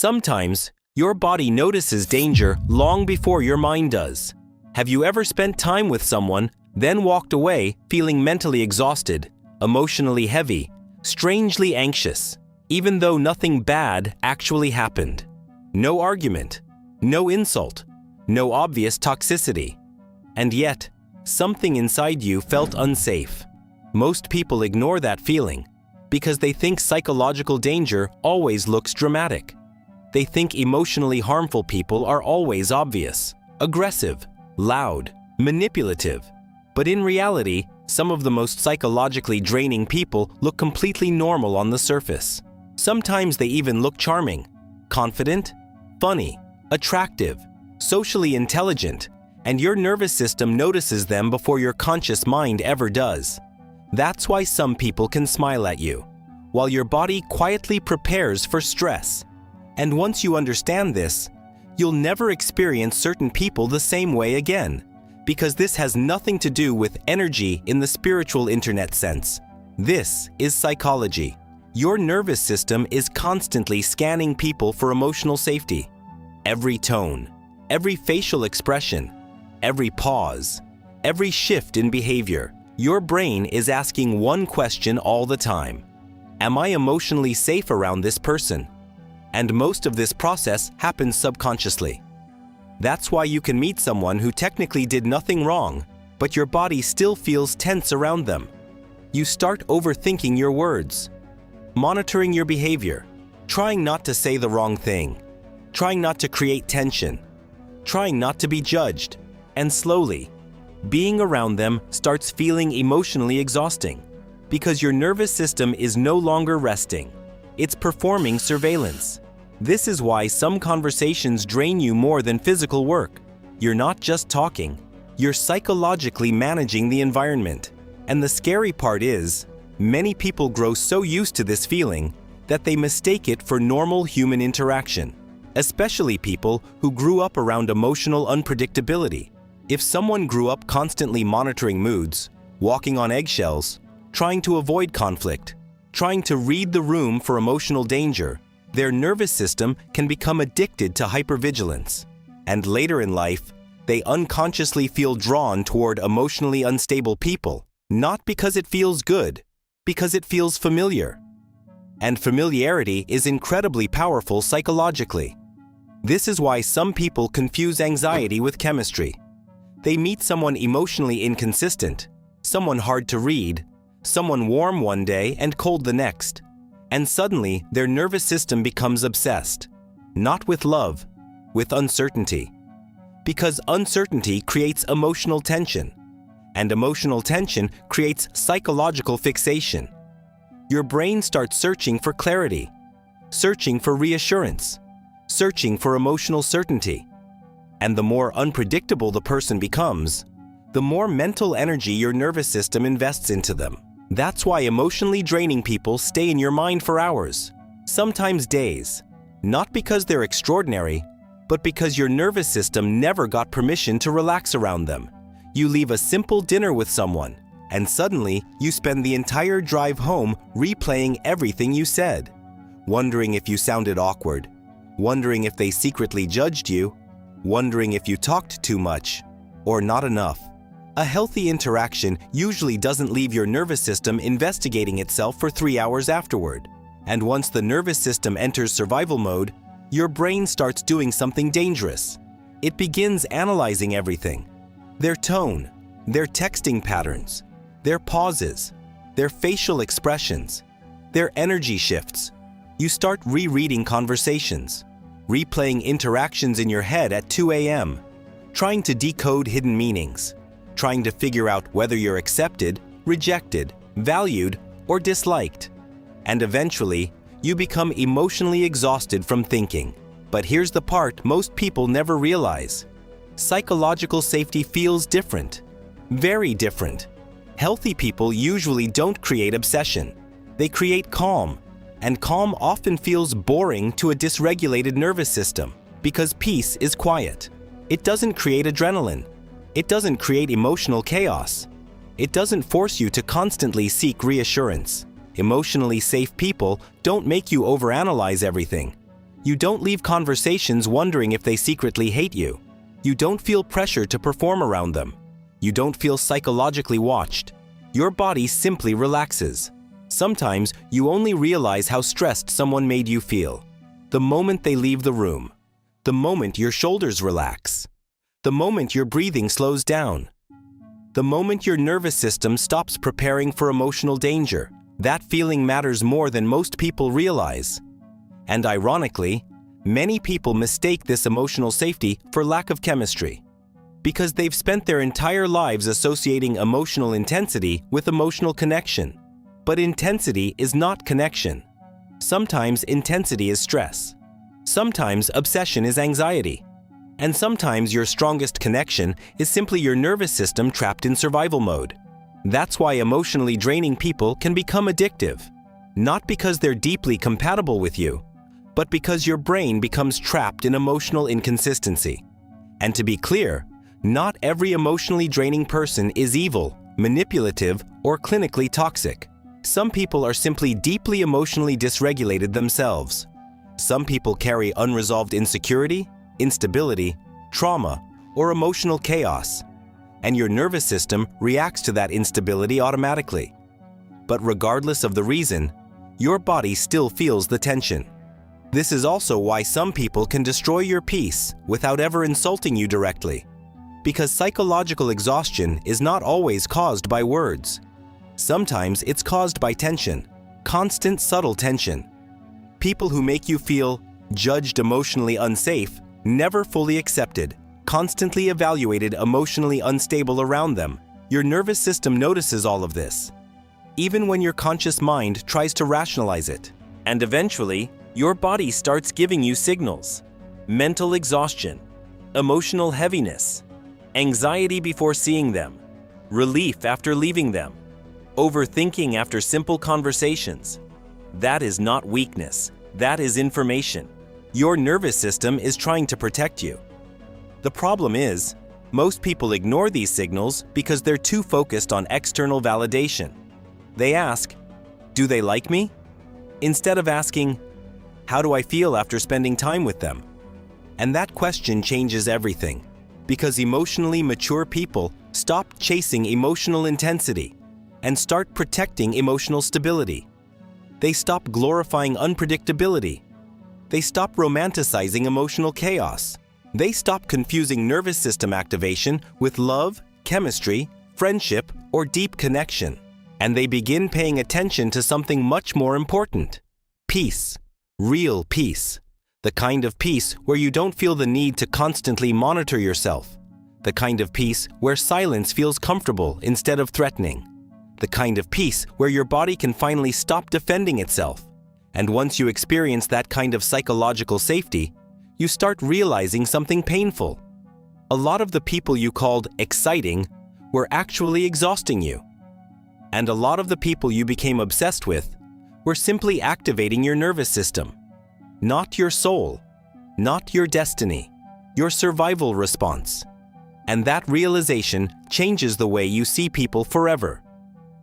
Sometimes, your body notices danger long before your mind does. Have you ever spent time with someone, then walked away feeling mentally exhausted, emotionally heavy, strangely anxious, even though nothing bad actually happened? No argument, no insult, no obvious toxicity. And yet, something inside you felt unsafe. Most people ignore that feeling because they think psychological danger always looks dramatic. They think emotionally harmful people are always obvious, aggressive, loud, manipulative. But in reality, some of the most psychologically draining people look completely normal on the surface. Sometimes they even look charming, confident, funny, attractive, socially intelligent, and your nervous system notices them before your conscious mind ever does. That's why some people can smile at you, while your body quietly prepares for stress. And once you understand this, you'll never experience certain people the same way again, because this has nothing to do with energy in the spiritual internet sense. This is psychology. Your nervous system is constantly scanning people for emotional safety. Every tone, every facial expression, every pause, every shift in behavior, your brain is asking one question all the time. Am I emotionally safe around this person? And most of this process happens subconsciously. That's why you can meet someone who technically did nothing wrong, but your body still feels tense around them. You start overthinking your words, monitoring your behavior, trying not to say the wrong thing, trying not to create tension, trying not to be judged, and slowly, being around them starts feeling emotionally exhausting because your nervous system is no longer resting. It's performing surveillance. This is why some conversations drain you more than physical work. You're not just talking, you're psychologically managing the environment. And the scary part is, many people grow so used to this feeling that they mistake it for normal human interaction, especially people who grew up around emotional unpredictability. If someone grew up constantly monitoring moods, walking on eggshells, trying to avoid conflict, trying to read the room for emotional danger, their nervous system can become addicted to hypervigilance. And later in life, they unconsciously feel drawn toward emotionally unstable people, not because it feels good, because it feels familiar. And familiarity is incredibly powerful psychologically. This is why some people confuse anxiety with chemistry. They meet someone emotionally inconsistent, someone hard to read, someone warm one day and cold the next, and suddenly their nervous system becomes obsessed, not with love, with uncertainty. Because uncertainty creates emotional tension, and emotional tension creates psychological fixation. Your brain starts searching for clarity, searching for reassurance, searching for emotional certainty. And the more unpredictable the person becomes, the more mental energy your nervous system invests into them. That's why emotionally draining people stay in your mind for hours, sometimes days, not because they're extraordinary, but because your nervous system never got permission to relax around them. You leave a simple dinner with someone, and suddenly you spend the entire drive home replaying everything you said, wondering if you sounded awkward, wondering if they secretly judged you, wondering if you talked too much or not enough. A healthy interaction usually doesn't leave your nervous system investigating itself for 3 hours afterward. And once the nervous system enters survival mode, your brain starts doing something dangerous. It begins analyzing everything: their tone, their texting patterns, their pauses, their facial expressions, their energy shifts. You start rereading conversations, replaying interactions in your head at 2 a.m., trying to decode hidden meanings, trying to figure out whether you're accepted, rejected, valued, or disliked. And eventually, you become emotionally exhausted from thinking. But here's the part most people never realize. Psychological safety feels different, very different. Healthy people usually don't create obsession. They create calm, and calm often feels boring to a dysregulated nervous system because peace is quiet. It doesn't create adrenaline. It doesn't create emotional chaos. It doesn't force you to constantly seek reassurance. Emotionally safe people don't make you overanalyze everything. You don't leave conversations wondering if they secretly hate you. You don't feel pressure to perform around them. You don't feel psychologically watched. Your body simply relaxes. Sometimes you only realize how stressed someone made you feel the moment they leave the room, the moment your shoulders relax, the moment your breathing slows down, the moment your nervous system stops preparing for emotional danger. That feeling matters more than most people realize. And ironically, many people mistake this emotional safety for lack of chemistry, because they've spent their entire lives associating emotional intensity with emotional connection. But intensity is not connection. Sometimes intensity is stress. Sometimes obsession is anxiety. And sometimes your strongest connection is simply your nervous system trapped in survival mode. That's why emotionally draining people can become addictive. Not because they're deeply compatible with you, but because your brain becomes trapped in emotional inconsistency. And to be clear, not every emotionally draining person is evil, manipulative, or clinically toxic. Some people are simply deeply emotionally dysregulated themselves. Some people carry unresolved insecurity, instability, trauma, or emotional chaos, and your nervous system reacts to that instability automatically. But regardless of the reason, your body still feels the tension. This is also why some people can destroy your peace without ever insulting you directly. Because psychological exhaustion is not always caused by words. Sometimes it's caused by tension, constant subtle tension. People who make you feel judged, emotionally unsafe, never fully accepted, constantly evaluated, emotionally unstable around them. Your nervous system notices all of this, even when your conscious mind tries to rationalize it. And eventually, your body starts giving you signals: mental exhaustion, emotional heaviness, anxiety before seeing them, relief after leaving them, overthinking after simple conversations. That is not weakness. That is information. Your nervous system is trying to protect you. The problem is, most people ignore these signals because they're too focused on external validation. They ask, "Do they like me?" instead of asking, "How do I feel after spending time with them?" And that question changes everything, because emotionally mature people stop chasing emotional intensity and start protecting emotional stability. They stop glorifying unpredictability. They stop romanticizing emotional chaos. They stop confusing nervous system activation with love, chemistry, friendship, or deep connection. And they begin paying attention to something much more important: peace, real peace. The kind of peace where you don't feel the need to constantly monitor yourself. The kind of peace where silence feels comfortable instead of threatening. The kind of peace where your body can finally stop defending itself. And once you experience that kind of psychological safety, you start realizing something painful. A lot of the people you called exciting were actually exhausting you. And a lot of the people you became obsessed with were simply activating your nervous system. Not your soul, not your destiny, your survival response. And that realization changes the way you see people forever.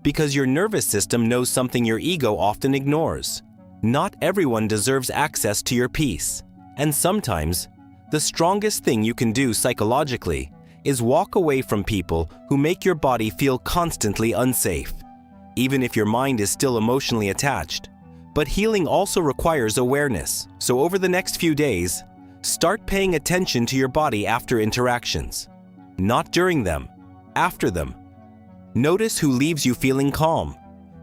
Because your nervous system knows something your ego often ignores. Not everyone deserves access to your peace. And sometimes, the strongest thing you can do psychologically is walk away from people who make your body feel constantly unsafe, even if your mind is still emotionally attached. But healing also requires awareness. So over the next few days, start paying attention to your body after interactions. Not during them, after them. Notice who leaves you feeling calm.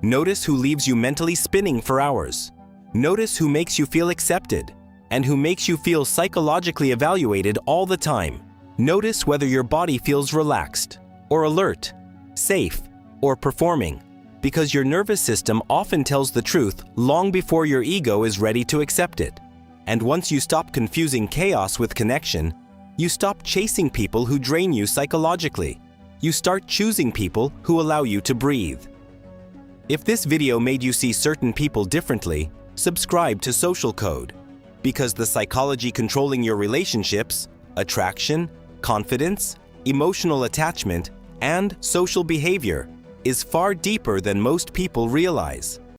Notice who leaves you mentally spinning for hours. Notice who makes you feel accepted and who makes you feel psychologically evaluated all the time. Notice whether your body feels relaxed or alert, safe or performing, because your nervous system often tells the truth long before your ego is ready to accept it. And once you stop confusing chaos with connection, you stop chasing people who drain you psychologically. You start choosing people who allow you to breathe. If this video made you see certain people differently, subscribe to Social Code, because the psychology controlling your relationships, attraction, confidence, emotional attachment, and social behavior is far deeper than most people realize.